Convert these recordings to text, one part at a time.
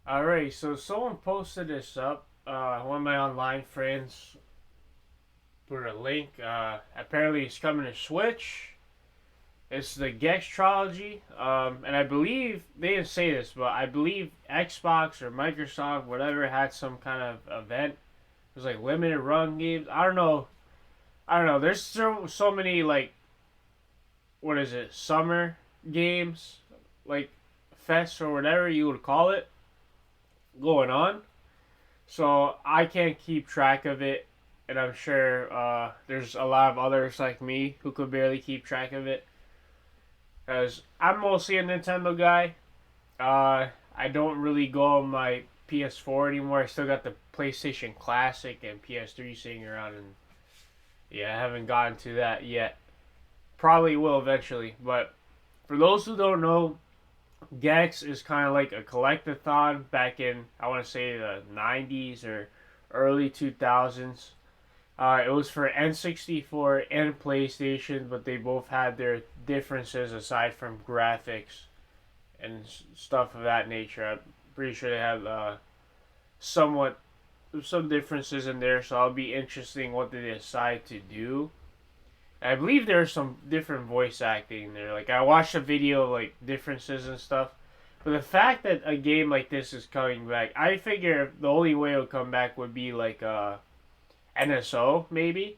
Alright, so someone posted this up. One of my online friends put a link. Apparently, it's coming to Switch. It's the Gex Trilogy. And I believe, they didn't say this, but I believe Xbox or Microsoft, whatever, had some kind of event. It was like limited run games. I don't know. I don't know. There's so many, like, what is it? Summer games? Like, fest or whatever you would call it going on. So I can't keep track of it, and I'm sure there's a lot of others like me who could barely keep track of it. Because I'm mostly a Nintendo guy. I don't really go on my PS4 anymore. I still got the PlayStation Classic and PS3 sitting around, and yeah, I haven't gotten to that yet. Probably will eventually, but for those who don't know, Gex is kind of like a collectathon back in, I want to say, the 90s or early 2000s. It was for N64 and PlayStation, but they both had their differences aside from graphics and stuff of that nature. I'm pretty sure they have somewhat some differences in there, so it'll be interesting what they decide to do. I believe there's some different voice acting there. Like I watched a video of like differences and stuff. But the fact that a game like this is coming back, I figure the only way it'll come back would be like NSO maybe.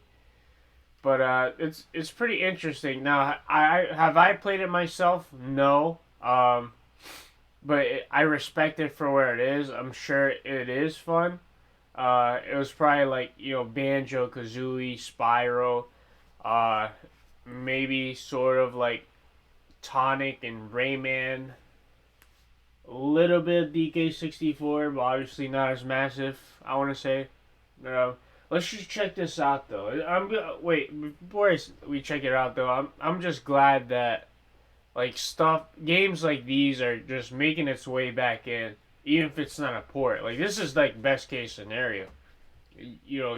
But it's pretty interesting. Now I have I played it myself? No. But I respect it for where it is. I'm sure it is fun. It was probably like Banjo Kazooie, Spyro, uh, maybe sort of like Tonic and Rayman. A little bit of DK64, but obviously not as massive. I want to say. Uh, let's just check this out though. Wait before we check it out though. I'm just glad that like stuff games like these are just making its way back in, even if it's not a port. Like this is like best case scenario.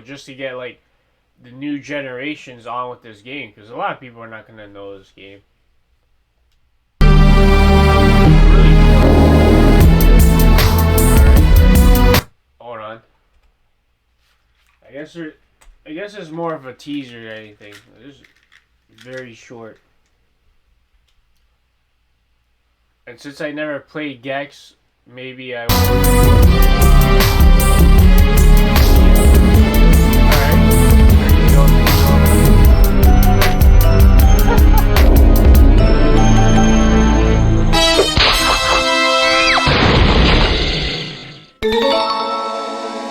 Just to get like the new generations on with this game because a lot of people are not gonna know this game. Hold on. I guess there, I guess it's more of a teaser than anything. This is very short. And since I never played Gex, maybe I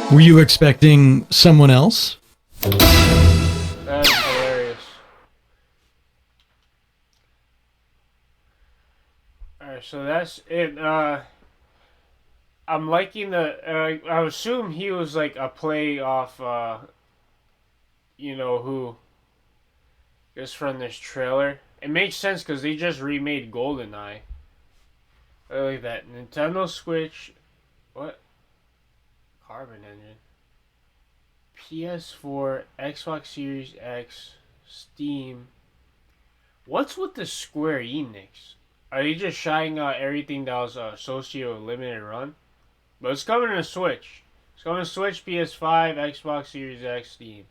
Were you expecting someone else? That's hilarious. Alright, so that's it. I'm liking the. I assume he was like a play off, who is from this trailer. It makes sense because they just remade GoldenEye. I like that. Nintendo Switch. What? Carbon Engine. PS4, Xbox Series X, Steam. What's with the Square Enix? Are they just shying out everything that was associated with limited run? But it's coming to Switch. It's coming to Switch, PS5, Xbox Series X, Steam.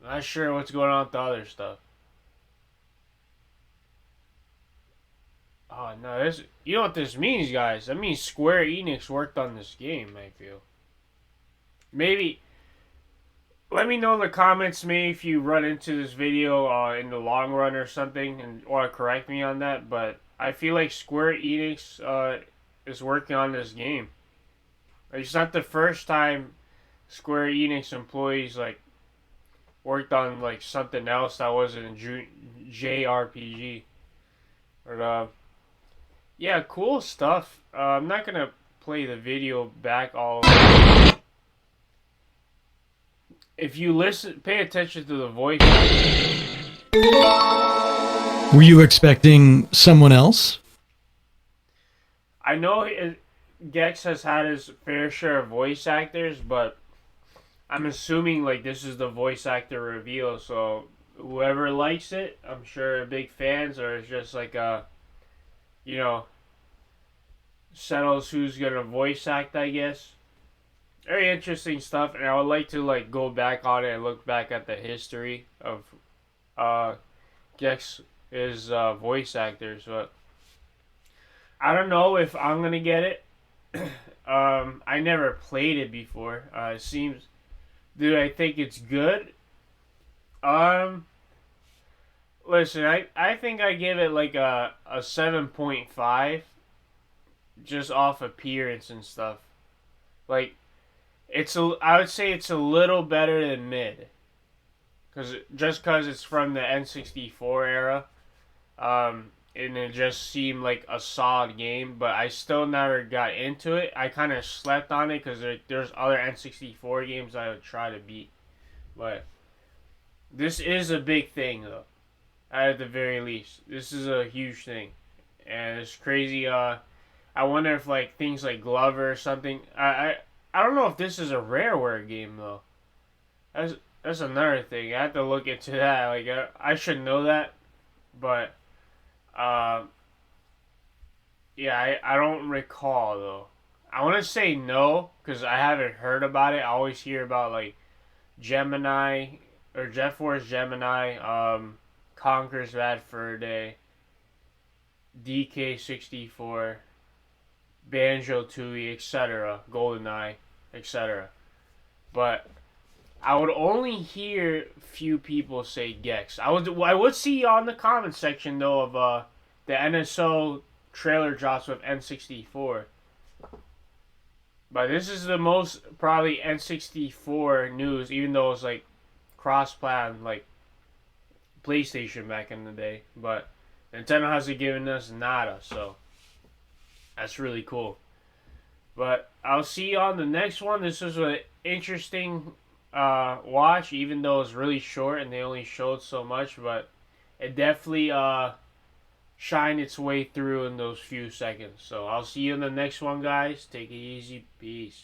Not sure what's going on with the other stuff. Oh no, this you know what this means, guys? That means Square Enix worked on this game, I feel. Maybe let me know in the comments maybe if you run into this video in the long run or something and want to correct me on that, but I feel like Square Enix is working on this game. It's not the first time Square Enix employees like worked on like something else that wasn't a JRPG. But yeah, cool stuff. I'm not gonna play the video back all. If you listen, pay attention to the voice. Were you expecting someone else? I know Gex has had his fair share of voice actors, but I'm assuming like this is the voice actor reveal. So whoever likes it, I'm sure are big fans, or it's just like you know, settles who's gonna voice act, I guess. Very interesting stuff, and I would like to like go back on it and look back at the history of uh Gex is voice actors, but I don't know if I'm gonna get it. I never played it before. It seems, do I think it's good? Um, Listen, I think I give it like a 7.5 just off appearance and stuff. Like I would say it's a little better than mid, cause it's from the N64 era. And it just seemed like a solid game, but I still never got into it. I kind of slept on it because there's other N64 games I would try to beat, but this is a big thing though. At the very least, this is a huge thing, and it's crazy. I wonder if like things like Glover or something. I don't know if this is a Rareware game though. That's that's another thing. I have to look into that. Like I should know that, but uh, yeah, I don't recall though. I want to say no because I haven't heard about it. I always hear about like Gemini or Jet Force Gemini, Conquer's Bad Fur Day, DK64, Banjo Tooie, etc., GoldenEye, etc. But I would only hear few people say Gex. I would see on the comment section though of the NSO trailer drops with N64. But this is the most probably N64 news, even though it's like cross-plan like PlayStation back in the day. But Nintendo hasn't given us nada, so that's really cool. But I'll see you on the next one. This was an interesting watch, even though it's really short and they only showed so much. But it definitely shined its way through in those few seconds. So I'll see you in the next one, guys. Take it easy. Peace.